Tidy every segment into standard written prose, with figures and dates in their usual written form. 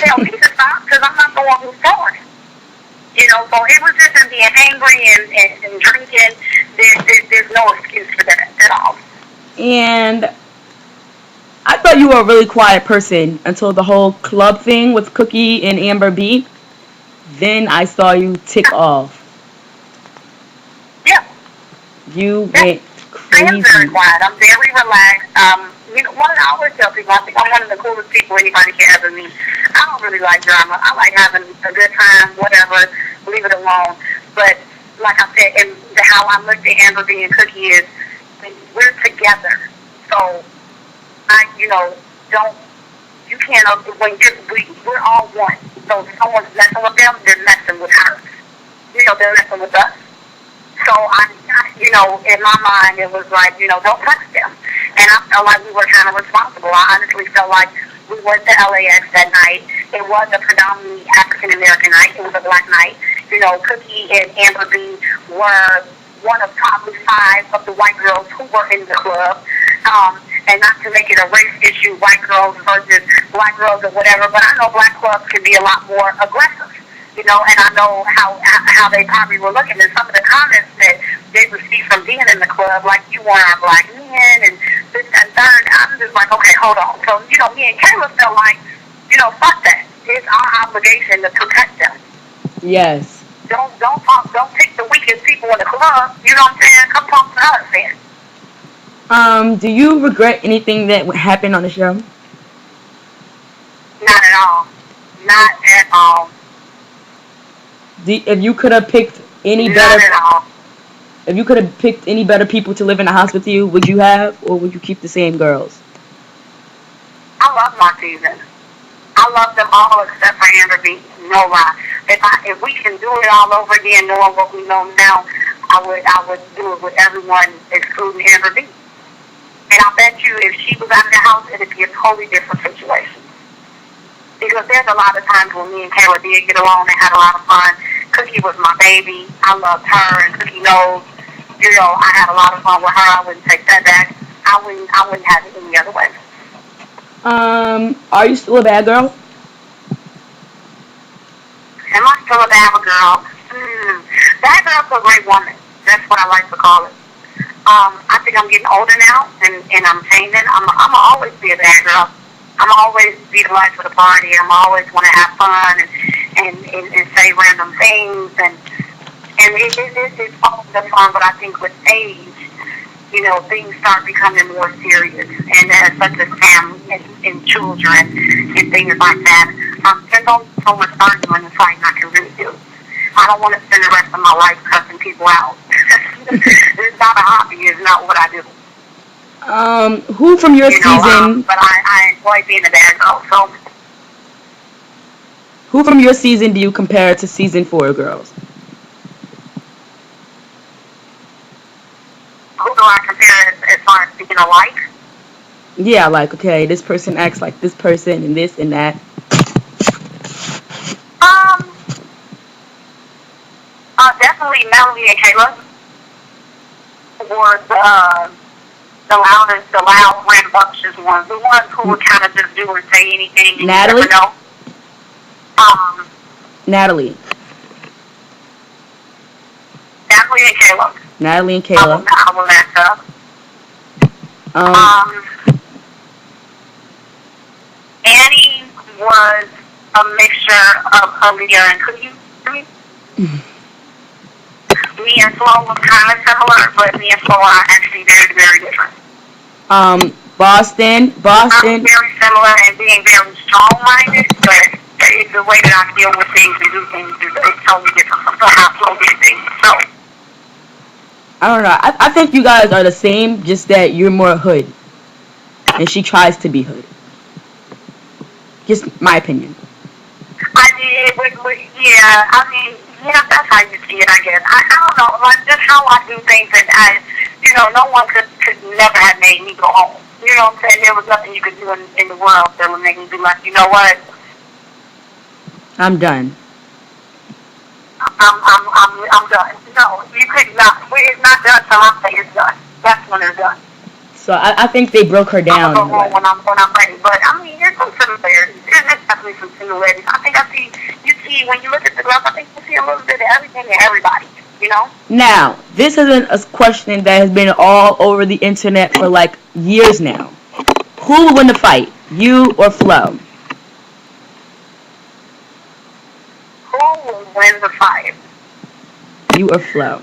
tell me to stop because I'm not the one who's doing it. You know, so it was just in being angry and drinking. There's no excuse for that at all. And I thought you were a really quiet person until the whole club thing with Cookie and Amber B. Then I saw you tick off. Yeah. You Yeah. went I am very crazy. quiet. I'm very relaxed. You know, one I always tell people, I think I'm one of the coolest people anybody can ever meet. I don't really like drama. I like having a good time, whatever, leave it alone. But like I said, and how I looked at Amber being Cookie is we're together. So I, you know, don't you can't when we're all one. So if someone's messing with them, they're messing with her. You know, they're messing with us. So you know, in my mind, it was like, you know, don't touch them. And I felt like we were kind of responsible. I honestly felt like we went to LAX that night. It was a predominantly African American night. It was a black night. You know, Cookie and Amber B were one of probably 5 of the white girls who were in the club. And not to make it a race issue, white girls versus black girls or whatever, but I know black clubs can be a lot more aggressive. You know, and I know how they probably were looking, and some of the comments that they received from being in the club, like you weren't our black men and this and third. I'm just like, okay, hold on. So you know, me and Kayla felt like, you know, fuck that. It's our obligation to protect them. Yes. Don't pick the weakest people in the club. You know what I'm saying? Come talk to us, then. Do you regret anything that happened on the show? Not at all. Not at all. If you could have picked any Not better, at all. if you could have picked any better people to live in the house with you, would you have, or would you keep the same girls? I love my season. I love them all except for Amber B. No lie. If we can do it all over again, knowing what we know now, I would do it with everyone excluding Amber B. And I bet you, if she was out of the house, it'd be a totally different situation. Because there's a lot of times when me and Kayla did get along and had a lot of fun. Cookie was my baby. I loved her, and Cookie knows. You know, I had a lot of fun with her. I wouldn't take that back. I wouldn't have it any other way. Are you still a bad girl? Am I still a bad girl? Bad girl's a great woman. That's what I like to call it. I think I'm getting older now, and I'm changing. I'm always be a bad girl. I'm always be the life of the party. I'm always want to have fun and say random things, and it's all the fun. But I think with age, you know, things start becoming more serious, and such as family and children and things like that. There's only so much arguing and fighting I can really do. I don't want to spend the rest of my life cussing people out. It's not a hobby. It's not what I do. Who from your You know, season? but I enjoy being a bad girl. So Who from your season do you compare to season 4 girls? who do I compare as far as being alike? Yeah, like, okay, this person acts like this person and this and that. Definitely Melanie and Kayla were the loud, rambunctious ones, the ones who would kind of just do or say anything and Natalie? you never know. Natalie. Natalie and Kayla. Natalie and Kayla. I will mess up. Annie was a mixture of Aaliyah and Cookie. Me and Flo was kind of similar, but me and Flo are actually very, very different. Boston. I'm very similar and being very strong-minded, but it's the way that I deal with things and do things is totally different from how Flo did things. So I don't know. I think you guys are the same, just that you're more hood, and she tries to be hood. Just my opinion. Yeah, that's how you see it, I guess. I don't know, like, just how I do things, and no one could never have made me go home. You know what I'm saying? There was nothing you could do in the world that would make me be like, you know what? I'm done. I'm done. No, you could not. It's not done till I say it's done. That's when it's done. So I think they broke her I'm gonna down go in a home way. when I'm ready. But I mean, there's some similarities. There's definitely some similarities. I think I see. You see when you look at the glove, I think you see a little bit of everything in everybody. You know. Now, this has been a question that has been all over the internet for like years now. Who will win the fight, you or Flo? Who will win the fight? You or Flo?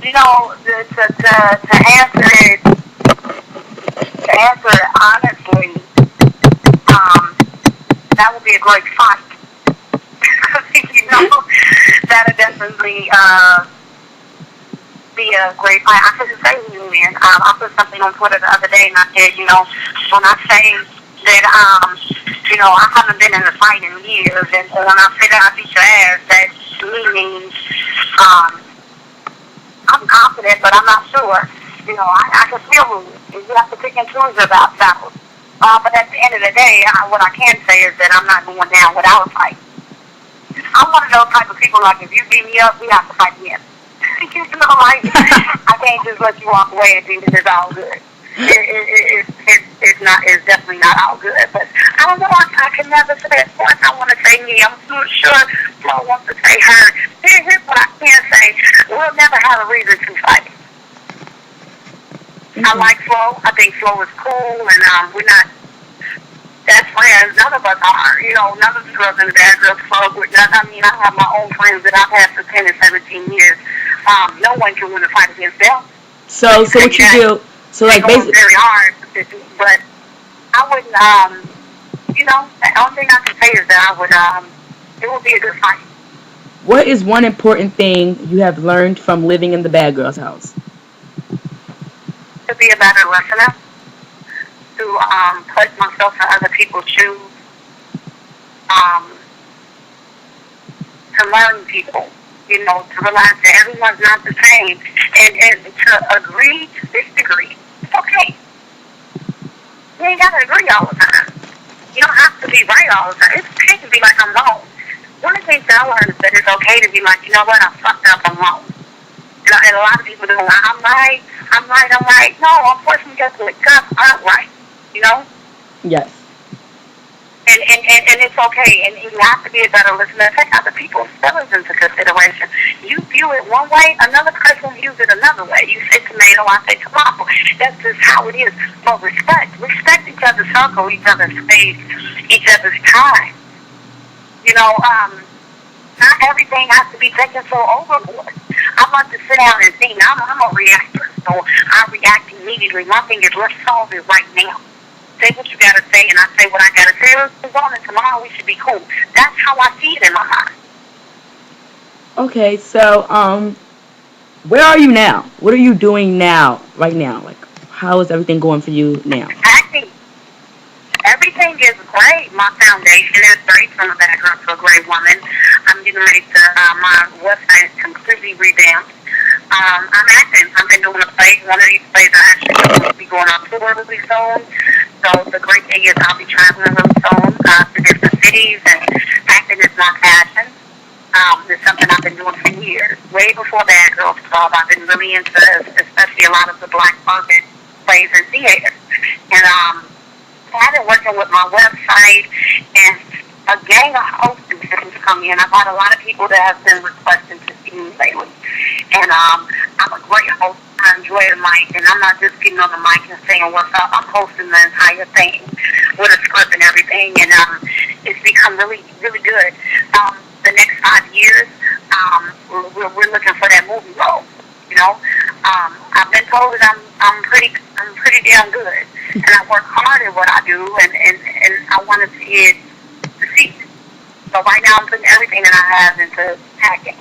You know, to answer it honestly, um, that would be a great fight. You know, that would definitely be a great fight. I couldn't say who you win. I put something on Twitter the other day, and I said, you know, when I say that, you know, I haven't been in a fight in years, and when I say that I beat your ass, that means um, I'm confident, but I'm not sure. You know, I can feel who you have to pick and choose about battles. But at the end of the day, what I can say is that I'm not going down without a fight. I'm one of those type of people, like, if you beat me up, we have to fight again. You know, like, I can't just let you walk away and think that it's all good. It's definitely not all good. But I don't know, I can never say it. Of course, I want to say me. I'm so sure Flo wants to say her. Here's what I can say. We'll never have a reason to fight. I like Flo. I think Flo is cool, and we're not best friends. None of us are. You know, none of the girls in the bad girls club. I mean, I have my own friends that I've had for 10 and 17 years. No one can win a fight against them. So what you do? So like basically, very hard, but I wouldn't. You know, the only thing I can say is that I would. It would be a good fight. what is one important thing you have learned from living in the bad girl's house? To be a better listener, to put myself in other people's shoes, um, to learn people, you know, to realize that everyone's not the same, and to agree to disagree. It's okay. You ain't got to agree all the time. You don't have to be right all the time. It's okay to be like, I'm wrong. One of the things that I learned is that it's okay to be like, you know what, I fucked up, I'm wrong. And a lot of people do, I'm right. No, unfortunately, guess what? God aren't right, you know? Yes. And it's okay, and you have to be a better listener. Take other people's feelings into consideration. You view it one way, another person views it another way. You say tomato, I say tomato. That's just how it is. But respect each other's circle, each other's space, each other's time. You know, not everything has to be taken so overboard. I like to sit down and think. I'm a reactor, so I react immediately. My thing is, let's solve it right now. Say what you gotta say, and I say what I gotta say. Let's move on, and tomorrow we should be cool. That's how I see it in my mind. Okay, so where are you now? What are you doing now, right now? Like, how is everything going for you now? Acting, everything is great. My foundation is great, from a bad girl to a great woman. I'm getting ready to, my website is completely revamped. I'm acting. I've been doing a play. One of these plays I actually will be going on tour really soon. So the great thing is I'll be traveling really soon to different cities, and acting is my passion. It's something I've been doing for years. Way before Bad Girls Club, I've been really into, especially a lot of the black urban plays and theater. And I've been working with my website, and a gang of hosts have come in. I've had a lot of people that have been requesting to see me lately. And I'm a great host. I enjoy the mic, and I'm not just getting on the mic and saying what's up. I'm hosting the entire thing with a script and everything, and it's become really, really good. The next 5 years, we're looking for that movie role. You know, I've been told that I'm pretty damn good, and I work hard at what I do, and I want to see it succeed. So right now, I'm putting everything that I have into acting.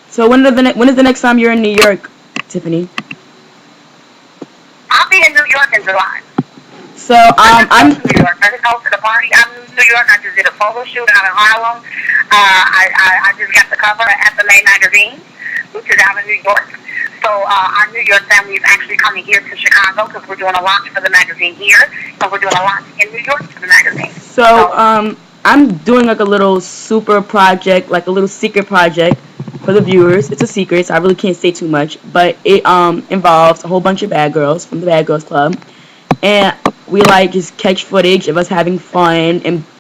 So when is the next time you're in New York, Tiffany? I'll be in New York in July. So I'm in New York. I just hosted a party. I'm in New York. I just did a photo shoot out in Harlem. I just got the cover at the May magazine, which is out in New York. So our New York family is actually coming here to Chicago because we're doing a launch for the magazine here, and we're doing a launch in New York for the magazine. So I'm doing like a little super project, like a little secret project. for the viewers. It's a secret, so I really can't say too much. But it involves a whole bunch of bad girls from the Bad Girls Club, and we like just catch footage of us having fun and